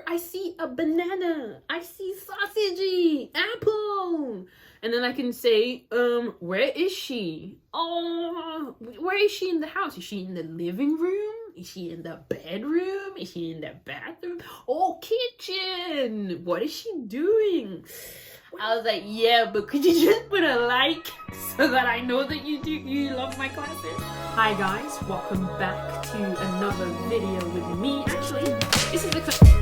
I see a banana. I see sausage, apple. And then I can say, where is she? Oh, where is she in the house? Is she in the living room? Is she in the bedroom? Is she in the bathroom? Oh, kitchen. What is she doing? I was like, yeah, but could you just put a like so that I know that you love my classes? Hi guys, welcome back to another video with me. Actually, this is the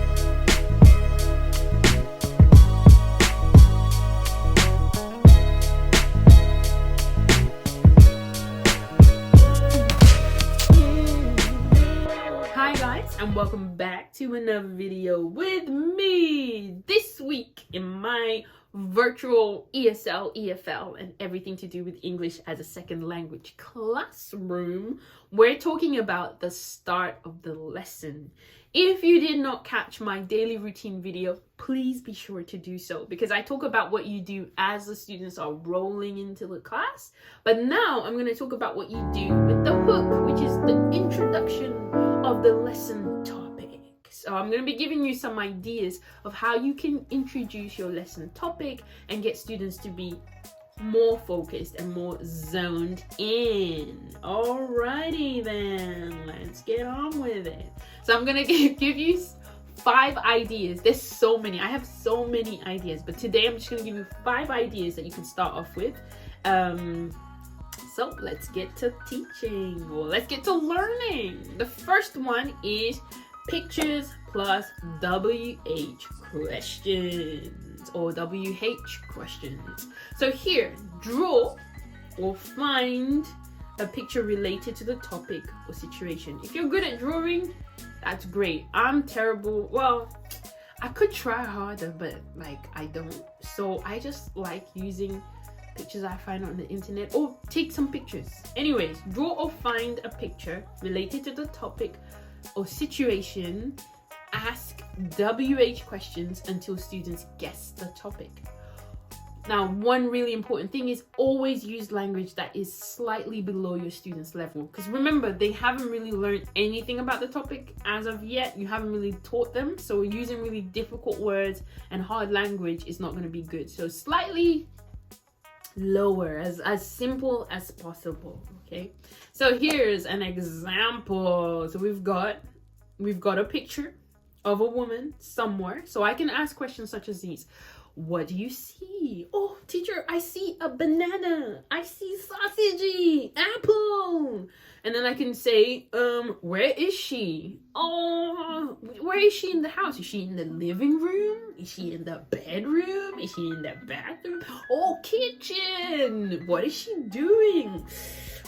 and welcome back to another video with me. This week in my virtual ESL, EFL, and everything to do with English as a second language classroom, we're talking about the start of the lesson. If you did not catch my daily routine video, please be sure to do so, because I talk about what you do as the students are rolling into the class. But now I'm going to talk about what you do with the hook, which is the introduction of the lesson topic. So I'm going to be giving you some ideas of how you can introduce your lesson topic and get students to be more focused and more zoned in. Alrighty then, let's get on with it. So I'm going to give you 5 ideas. There's so many. I have so many ideas, but today I'm just going to give you 5 ideas that you can start off with. So let's get to teaching. Well, let's get to learning. The first one is pictures plus WH questions or WH questions. So here, draw or find a picture related to the topic or situation. If you're good at drawing, that's great. I'm terrible. Well, I could try harder, but I don't. So I just like using pictures I find on the internet or take some pictures. Anyways, draw or find a picture related to the topic or situation. Ask WH questions until students guess the topic. Now, one really important thing is always use language that is slightly below your students' level, because remember, they haven't really learned anything about the topic as of yet. You haven't really taught them, so using really difficult words and hard language is not going to be good. So slightly lower, as simple as possible. Okay, so here's an example. So we've got a picture of a woman somewhere, so I can ask questions such as these. What do you see? Oh, teacher, I see a banana. I see sausage, apple. And then I can say, where is she? Oh, where is she in the house? Is she in the living room? Is she in the bedroom? Is she in the bathroom? Oh, kitchen. What is she doing?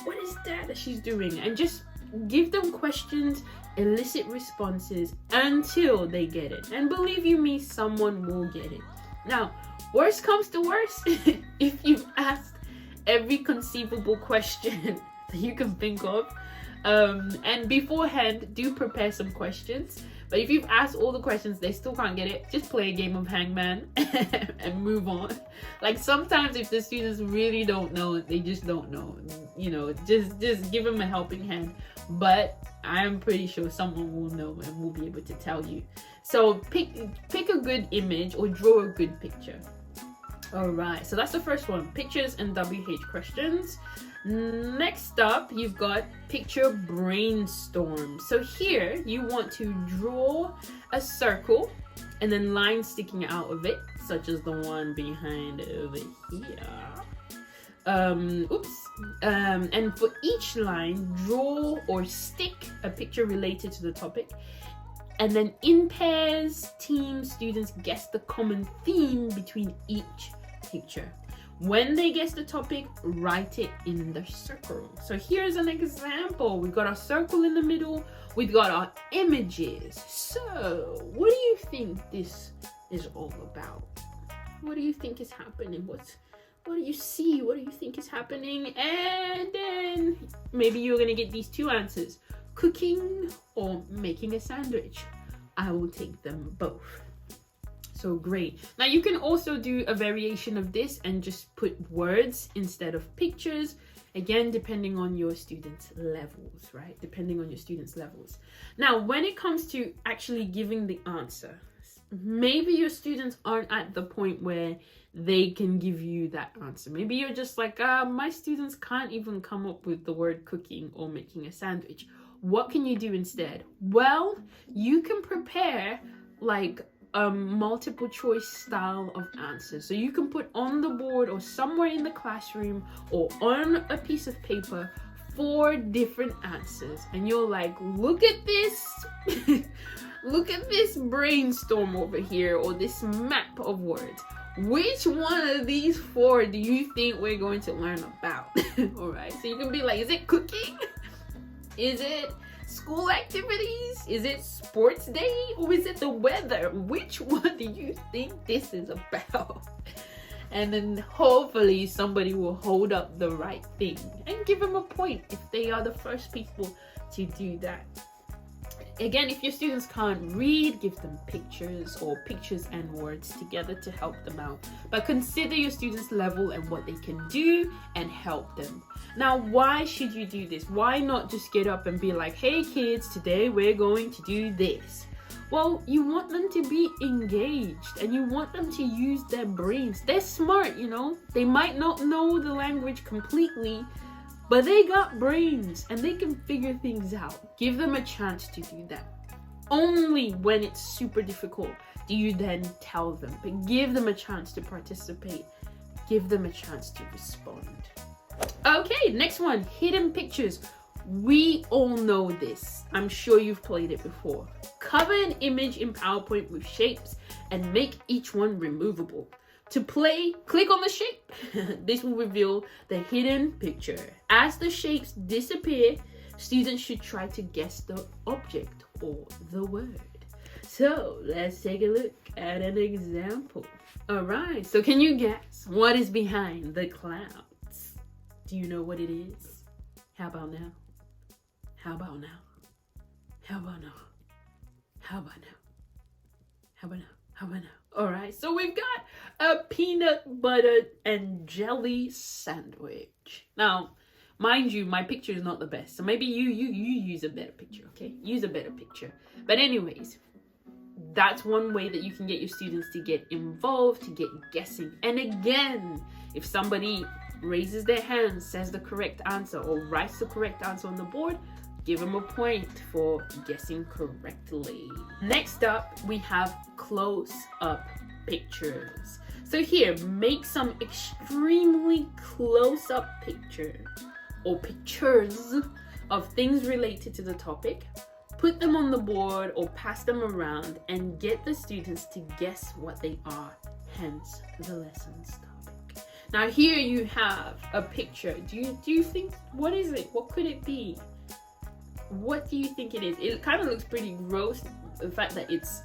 What is that she's doing? And just give them questions, elicit responses until they get it. And believe you me, someone will get it. Now, worst comes to worst, if you've asked every conceivable question that you can think of, and beforehand, do prepare some questions. But if you've asked all the questions, they still can't get it, just play a game of hangman and move on. Like sometimes if the students really don't know, they just don't know. You know, just give them a helping hand. But I'm pretty sure someone will know and will be able to tell you. So pick a good image or draw a good picture. All right, so that's the first one, pictures and WH questions. Next up, you've got picture brainstorm. So here you want to draw a circle and then lines sticking out of it, such as the one behind over here. And for each line, draw or stick a picture related to the topic. And then in pairs, teams, students guess the common theme between each picture. When they guess the topic, write it in the circle. So here's an example. We've got our circle in the middle. We've got our images. So what do you think this is all about? What do you think is happening? What do you see? What do you think is happening? And then maybe you're going to get these 2 answers. Cooking or making a sandwich. I will take them both. So great. Now you can also do a variation of this and just put words instead of pictures. Again, depending on your students' levels, right? Depending on your students' levels. Now, when it comes to actually giving the answer, maybe your students aren't at the point where they can give you that answer. Maybe you're just like, my students can't even come up with the word cooking or making a sandwich. What can you do instead? Well, you can prepare like a multiple choice style of answers. So you can put on the board or somewhere in the classroom or on a piece of paper 4 different answers, and you're like, look at this. Look at this brainstorm over here, or this map of words. Which one of these 4 do you think we're going to learn about? All right, so you can be like, is it cooking? Is it school activities? Is it sports day? Or is it the weather? Which one do you think this is about? And then hopefully somebody will hold up the right thing and give them a point if they are the first people to do that. Again, if your students can't read, give them pictures or pictures and words together to help them out. But consider your students' level and what they can do and help them. Now, why should you do this? Why not just get up and be like, hey kids, today we're going to do this? Well, you want them to be engaged and you want them to use their brains. They're smart, you know. They might not know the language completely, but they got brains and they can figure things out. Give them a chance to do that. Only when it's super difficult do you then tell them, but give them a chance to participate. Give them a chance to respond. Okay, next one, hidden pictures. We all know this. I'm sure you've played it before. Cover an image in PowerPoint with shapes and make each one removable. To play, click on the shape. This will reveal the hidden picture. As the shapes disappear, students should try to guess the object or the word. So let's take a look at an example. All right, so can you guess what is behind the clouds? Do you know what it is? How about now? How about now? How about now? How about now? How about now? How about now? All right, so we've got a peanut butter and jelly sandwich. Now, mind you, my picture is not the best, so maybe you use a better picture, okay? Use a better picture. But anyways, that's one way that you can get your students to get involved, to get guessing. And again, if somebody raises their hand, says the correct answer, or writes the correct answer on the board, give them a point for guessing correctly. Next up, we have close-up pictures. So here, make some extremely close-up pictures or pictures of things related to the topic. Put them on the board or pass them around and get the students to guess what they are, hence the lesson's topic. Now here you have a picture. Do you think, what is it? What could it be? What do you think it is? It kind of looks pretty gross, the fact that it's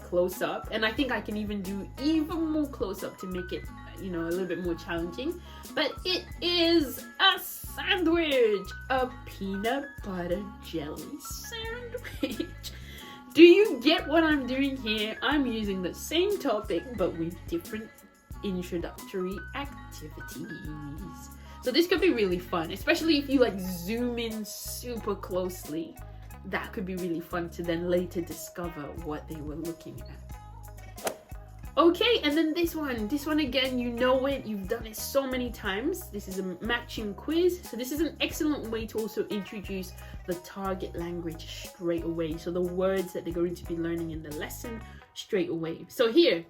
close up, and I think I can even do even more close up to make it, you know, a little bit more challenging. But it is a sandwich, a peanut butter jelly sandwich. Do you get what I'm doing here? I'm using the same topic but with different introductory activities. So this could be really fun, especially if you like zoom in super closely. That could be really fun to then later discover what they were looking at. Okay, and then this one again, you know it, you've done it so many times. This is a matching quiz. So this is an excellent way to also introduce the target language straight away. So the words that they're going to be learning in the lesson straight away. So here,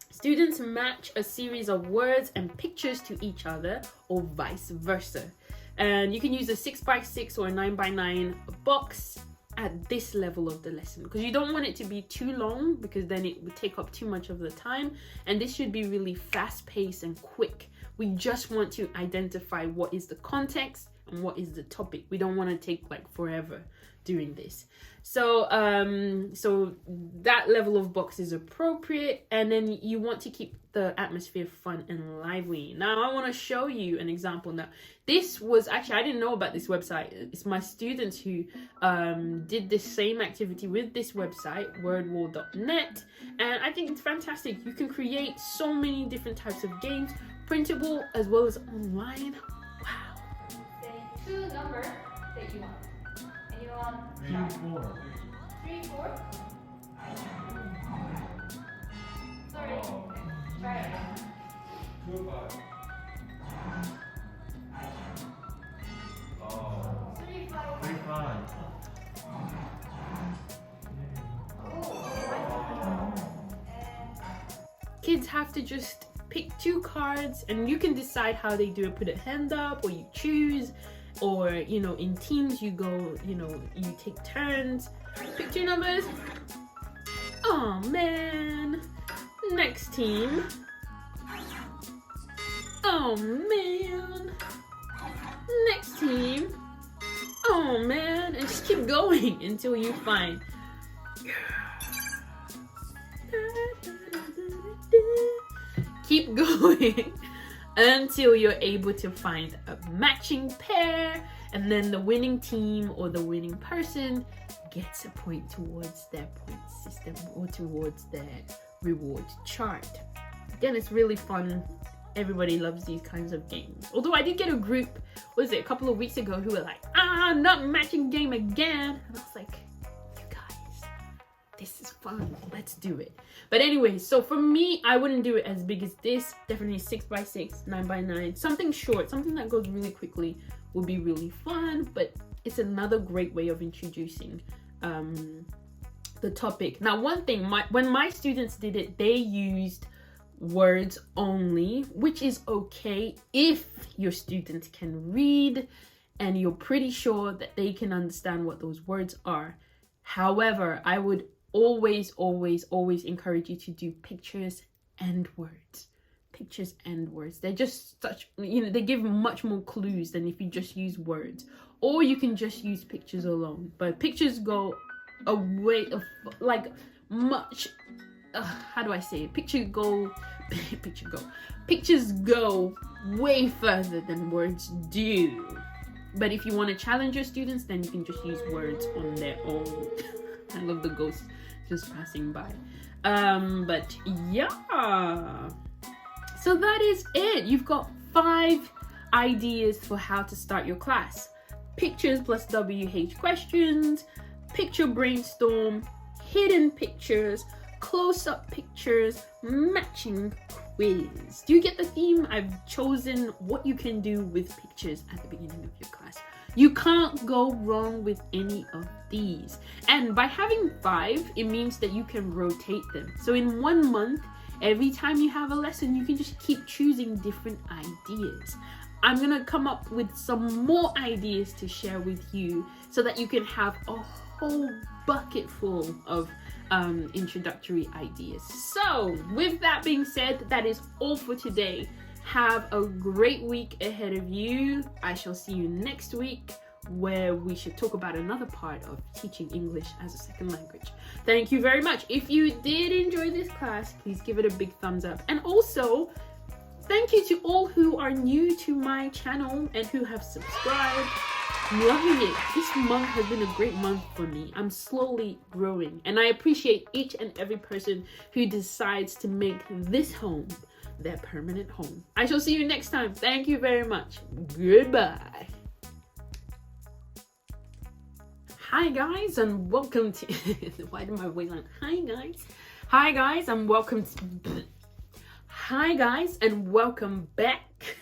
students match a series of words and pictures to each other or vice versa. And you can use a 6x6 or a 9x9 box at this level of the lesson because you don't want it to be too long because then it would take up too much of the time, and this should be really fast-paced and quick. We just want to identify what is the context and what is the topic. We don't want to take like forever doing this. So so that level of box is appropriate, and then you want to keep the atmosphere fun and lively. Now I want to show you an example. Now this was actually, I didn't know about this website. It's my students who did this same activity with this website, wordwall.net, and I think it's fantastic. You can create so many different types of games, printable as well as online. Wow. number that you want? Anyone? 3, 4. 3, 4? Sorry. Try it. 2, 5. 3, 5. 3, 5. Kids have to just pick 2 cards and you can decide how they do it. Put a hand up or you choose, or you know, in teams you go, you know, you take turns. Pick 2 numbers. Oh man. Next team. Oh man. Next team. Oh man. And just keep going until you find. Keep going until you're able to find a matching pair, and then the winning team or the winning person gets a point towards their point system or towards their reward chart. Again, it's really fun. Everybody loves these kinds of games. Although I did get a group, what was it, a couple of weeks ago, who were like, not matching game again. And I was like, you guys, this is fun, let's do it. But anyway, so for me, I wouldn't do it as big as this. Definitely 6x6, 9x9, something short, something that goes really quickly will be really fun. But it's another great way of introducing the topic. Now, one thing, when my students did it, they used words only, which is okay if your student can read and you're pretty sure that they can understand what those words are. However, I would always encourage you to do pictures and words. Pictures and words. They're just such, you know, they give much more clues than if you just use words. Or you can just use pictures alone. But pictures go a way of, like, much, how do I say it? Pictures go way further than words do. But if you want to challenge your students, then you can just use words on their own. I love the ghost just passing by. But yeah, so that is it. You've got 5 ideas for how to start your class. Pictures plus WH questions, picture brainstorm, hidden pictures, close-up pictures, matching quiz. Do you get the theme? I've chosen what you can do with pictures at the beginning of your class. You can't go wrong with any of these. And by having 5, it means that you can rotate them. So in 1 month, every time you have a lesson, you can just keep choosing different ideas. I'm gonna come up with some more ideas to share with you so that you can have a whole bucket full of introductory ideas. So with that being said, that is all for today. Have a great week ahead of you. I shall see you next week, where we should talk about another part of teaching English as a second language. Thank you very much. If you did enjoy this class, please give it a big thumbs up. And also, thank you to all who are new to my channel and who have subscribed. I'm loving it. This month has been a great month for me. I'm slowly growing, and I appreciate each and every person who decides to make this home their permanent home. I shall see you next time. Thank you very much. Goodbye. Hi guys, and welcome to why did my weight line? Hi guys and welcome to hi guys and welcome back